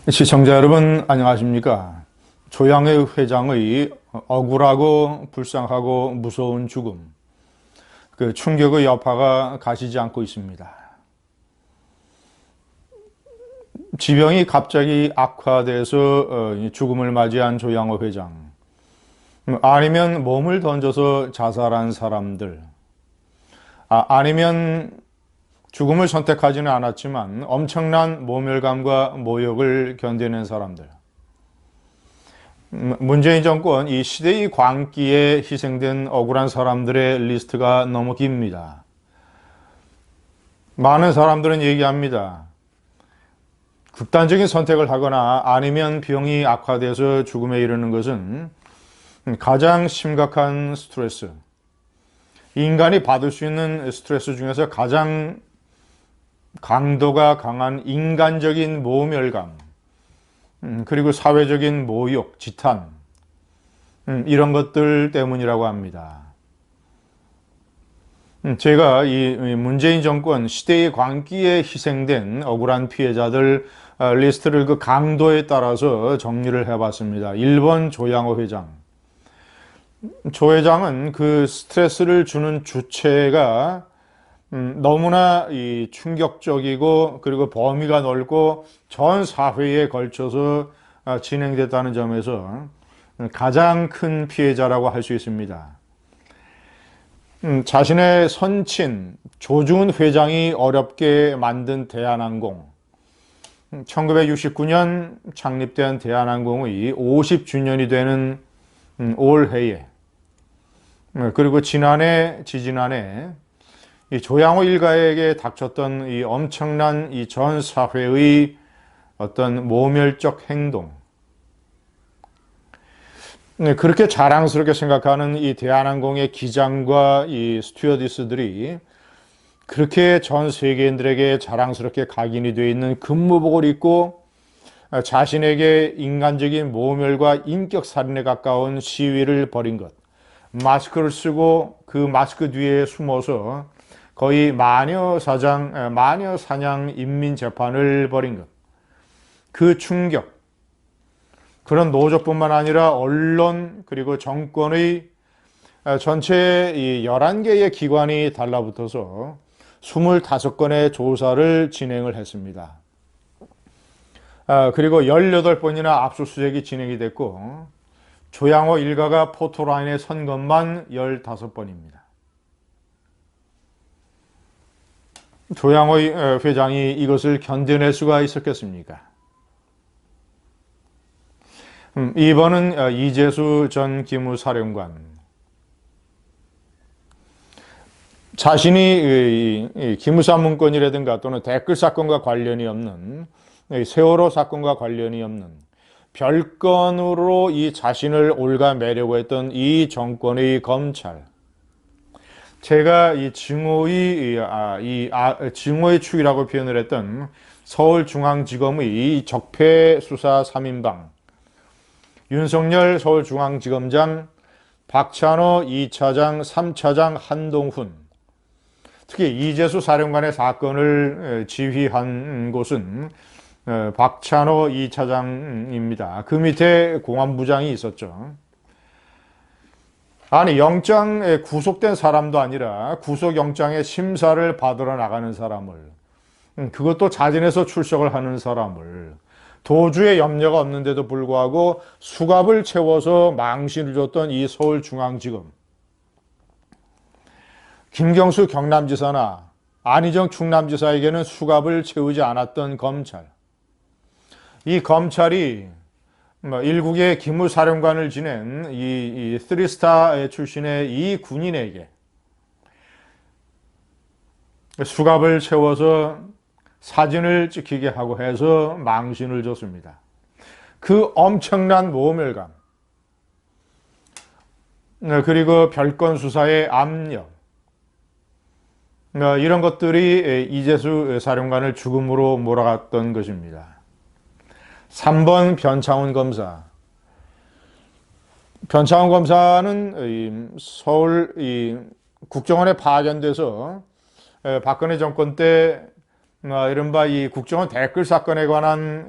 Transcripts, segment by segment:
시청자 여러분 안녕하십니까? 조양회 회장의 억울하고 불쌍하고 무서운 죽음, 그 충격의 여파가 가시지 않고 있습니다. 지병이 갑자기 악화돼서 죽음을 맞이한 조양호 회장, 아니면 몸을 던져서 자살한 사람들, 아니면 죽음을 선택하지는 않았지만 엄청난 모멸감과 모욕을 견디는 사람들. 문재인 정권 이 시대의 광기에 희생된 억울한 사람들의 리스트가 너무 깁니다. 많은 사람들은 얘기합니다. 극단적인 선택을 하거나 아니면 병이 악화돼서 죽음에 이르는 것은 가장 심각한 스트레스, 인간이 받을 수 있는 스트레스 중에서 가장 강도가 강한 인간적인 모멸감, 그리고 사회적인 모욕, 지탄, 이런 것들 때문이라고 합니다. 제가 이 문재인 정권 시대의 광기에 희생된 억울한 피해자들 리스트를 그 강도에 따라서 정리를 해봤습니다. 1번 조양호 회장. 조 회장은 그 스트레스를 주는 주체가 너무나 이 충격적이고 그리고 범위가 넓고 전 사회에 걸쳐서 진행됐다는 점에서 가장 큰 피해자라고 할 수 있습니다. 자신의 선친 조중훈 회장이 어렵게 만든 대한항공, 1969년 창립된 대한항공의 50주년이 되는 올해에, 그리고 지지난해 이 조양호 일가에게 닥쳤던 이 엄청난 이 전 사회의 어떤 모멸적 행동, 그렇게 자랑스럽게 생각하는 이 대한항공의 기장과 이 스튜어디스들이 그렇게 전 세계인들에게 자랑스럽게 각인이 되어 있는 근무복을 입고 자신에게 인간적인 모멸과 인격살인에 가까운 시위를 벌인 것, 마스크를 쓰고 그 마스크 뒤에 숨어서 거의 마녀 사냥 인민재판을 벌인 것, 그 충격, 그런 노조뿐만 아니라 언론 그리고 정권의 전체 11개의 기관이 달라붙어서 25건의 조사를 진행을 했습니다. 그리고 18번이나 압수수색이 진행이 됐고 조양호 일가가 포토라인에 선 것만 15번입니다. 조양호 회장이 이것을 견뎌낼 수가 있었겠습니까? 2번은 이재수 전 기무사령관. 자신이 기무사 문건이라든가 또는 댓글 사건과 관련이 없는, 세월호 사건과 관련이 없는 별건으로 이 자신을 옭아매려고 했던 이 정권의 검찰, 제가 이 증오의 축이라고 표현을 했던 서울중앙지검의 적폐수사 3인방, 윤석열 서울중앙지검장, 박찬호 2차장, 3차장 한동훈, 특히 이재수 사령관의 사건을 지휘한 곳은 박찬호 2차장입니다. 그 밑에 공안부장이 있었죠. 아니, 영장에 구속된 사람도 아니라 구속영장의 심사를 받으러 나가는 사람을, 그것도 자진해서 출석을 하는 사람을, 도주의 염려가 없는데도 불구하고 수갑을 채워서 망신을 줬던 이 서울중앙지검, 김경수 경남지사나 안희정 충남지사에게는 수갑을 채우지 않았던 검찰, 이 검찰이 일국의 기무사령관을 지낸 이 3스타 출신의 이 군인에게 수갑을 채워서 사진을 찍히게 하고 해서 망신을 줬습니다. 그 엄청난 모멸감, 그리고 별건 수사의 압력, 이런 것들이 이재수 사령관을 죽음으로 몰아갔던 것입니다. 3번 변창훈 검사. 변창훈 검사는 서울 국정원에 파견돼서 박근혜 정권 때 이른바 이 국정원 댓글 사건에 관한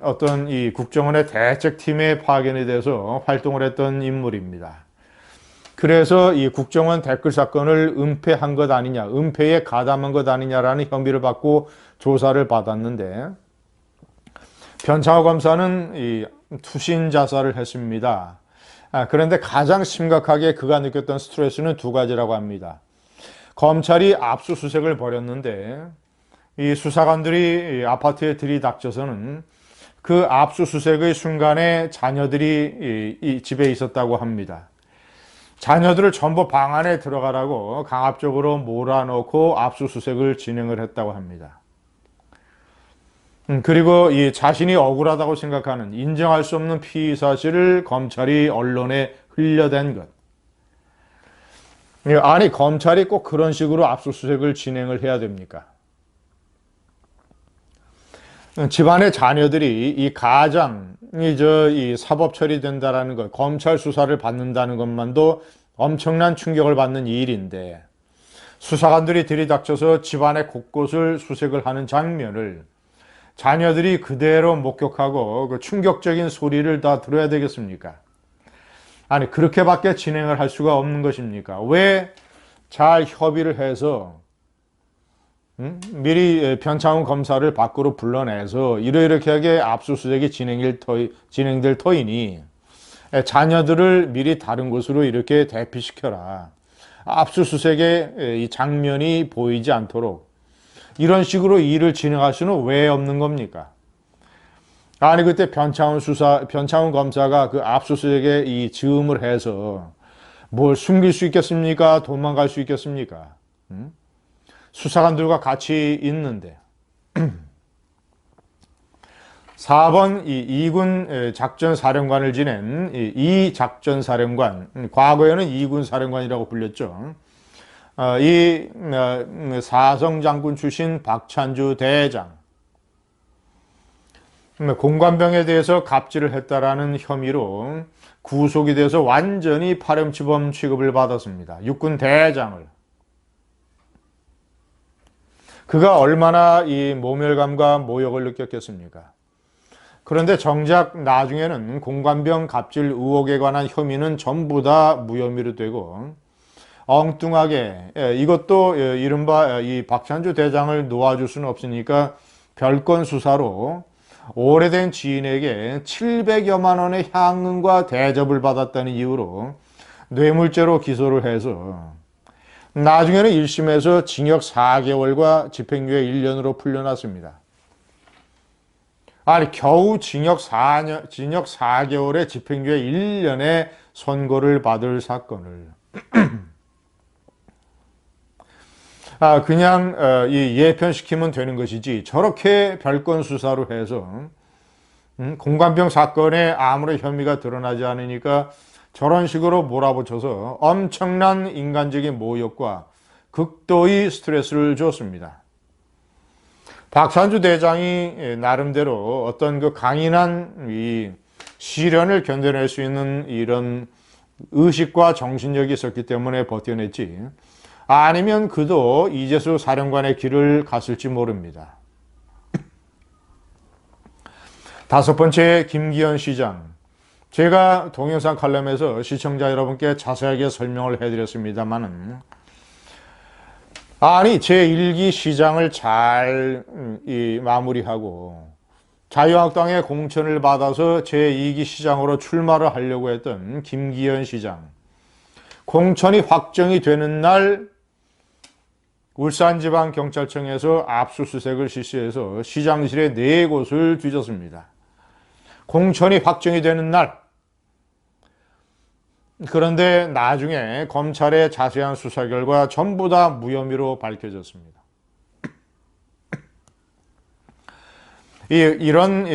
어떤 이 국정원의 대책팀의 파견이 돼서 활동을 했던 인물입니다. 그래서 이 국정원 댓글 사건을 은폐한 것 아니냐, 은폐에 가담한 것 아니냐라는 혐의를 받고 조사를 받았는데, 변창호 검사는 이 투신 자살을 했습니다. 그런데 가장 심각하게 그가 느꼈던 스트레스는 두 가지라고 합니다. 검찰이 압수수색을 벌였는데 이 수사관들이 이 아파트에 들이닥쳐서는 그 압수수색의 순간에 자녀들이 이 집에 있었다고 합니다. 자녀들을 전부 방 안에 들어가라고 강압적으로 몰아넣고 압수수색을 진행을 했다고 합니다. 그리고 이 자신이 억울하다고 생각하는 인정할 수 없는 피의 사실을 검찰이 언론에 흘려댄 것. 아니, 검찰이 꼭 그런 식으로 압수수색을 진행을 해야 됩니까? 집안의 자녀들이 이 가장이 이 사법 처리된다라는 것, 검찰 수사를 받는다는 것만도 엄청난 충격을 받는 일인데, 수사관들이 들이닥쳐서 집안의 곳곳을 수색을 하는 장면을 자녀들이 그대로 목격하고 그 충격적인 소리를 다 들어야 되겠습니까? 아니, 그렇게밖에 진행을 할 수가 없는 것입니까? 왜 잘 협의를 해서 미리 변창훈 검사를 밖으로 불러내서 이렇게 압수수색이 진행될 터이니 자녀들을 미리 다른 곳으로 이렇게 대피시켜라. 압수수색의 이 장면이 보이지 않도록 이런 식으로 일을 진행할 수는 왜 없는 겁니까? 아니, 그때 변창훈 검사가 그 압수수색에 이 즈음을 해서 뭘 숨길 수 있겠습니까? 도망갈 수 있겠습니까? 수사관들과 같이 있는데 4번 이 2군 작전사령관을 지낸 이 작전사령관, 과거에는 2군 사령관이라고 불렸죠. 이 사성장군 출신 박찬주 대장, 공관병에 대해서 갑질을 했다라는 혐의로 구속이 돼서 완전히 파렴치범 취급을 받았습니다. 육군 대장을. 그가 얼마나 이 모멸감과 모욕을 느꼈겠습니까? 그런데 정작 나중에는 공관병 갑질 의혹에 관한 혐의는 전부 다 무혐의로 되고 엉뚱하게 이것도 이른바 이 박찬주 대장을 놓아줄 수는 없으니까 별건 수사로 오래된 지인에게 700여만 원의 향응과 대접을 받았다는 이유로 뇌물죄로 기소를 해서 나중에는 1심에서 징역 4개월과 집행유예 1년으로 풀려났습니다. 아니, 겨우 징역 4개월에 집행유예 1년의 선고를 받을 사건을 그냥 예편시키면 되는 것이지 저렇게 별건 수사로 해서 공관병 사건에 아무런 혐의가 드러나지 않으니까 저런 식으로 몰아붙여서 엄청난 인간적인 모욕과 극도의 스트레스를 줬습니다. 박찬주 대장이 나름대로 어떤 그 강인한 이 시련을 견뎌낼 수 있는 이런 의식과 정신력이 있었기 때문에 버텨냈지, 아니면 그도 이재수 사령관의 길을 갔을지 모릅니다. 5번째, 김기현 시장. 제가 동영상 칼럼에서 시청자 여러분께 자세하게 설명을 해드렸습니다만은, 아니, 제1기 시장을 잘 마무리하고 자유한국당의 공천을 받아서 제2기 시장으로 출마를 하려고 했던 김기현 시장. 공천이 확정이 되는 날 울산지방경찰청에서 압수수색을 실시해서 시장실에 4곳을 뒤졌습니다. 공천이 확정이 되는 날. 그런데 나중에 검찰의 자세한 수사 결과 전부 다 무혐의로 밝혀졌습니다. 이런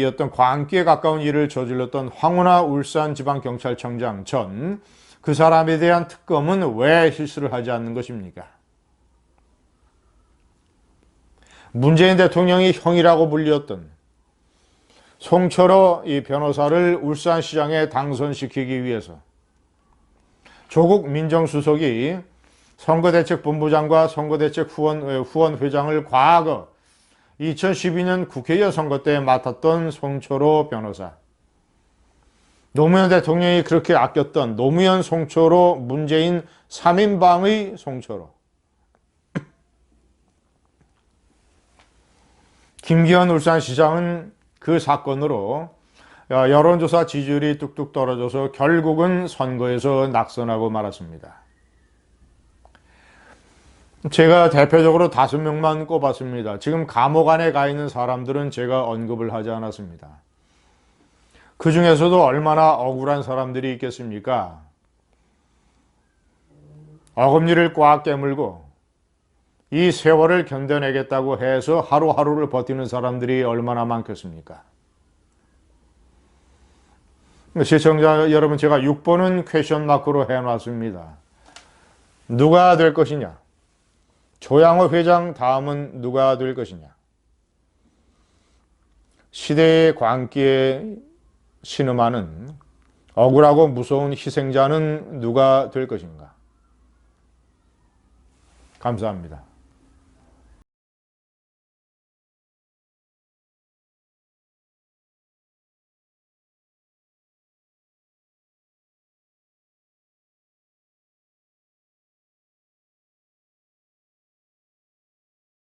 어떤 광기에 가까운 일을 저질렀던 황운하 울산지방경찰청장 전, 그 사람에 대한 특검은 왜 실시를 하지 않는 것입니까? 문재인 대통령이 형이라고 불렸던 송철호 이 변호사를 울산시장에 당선시키기 위해서 조국 민정수석이 선거대책본부장과 선거대책 후원회장을 과거 2012년 국회의원 선거 때 맡았던 송철호 변호사. 노무현 대통령이 그렇게 아꼈던 노무현 송철호 문재인 3인방의 송철호. 김기현 울산시장은 그 사건으로 여론조사 지지율이 뚝뚝 떨어져서 결국은 선거에서 낙선하고 말았습니다. 제가 대표적으로 5명만 꼽았습니다. 지금 감옥 안에 가 있는 사람들은 제가 언급을 하지 않았습니다. 그 중에서도 얼마나 억울한 사람들이 있겠습니까? 어금니를 꽉 깨물고 이 세월을 견뎌내겠다고 해서 하루하루를 버티는 사람들이 얼마나 많겠습니까? 시청자 여러분, 제가 6번은 퀘션 마크로 해놨습니다. 누가 될 것이냐? 조양호 회장 다음은 누가 될 것이냐? 시대의 광기에 신음하는 억울하고 무서운 희생자는 누가 될 것인가? 감사합니다.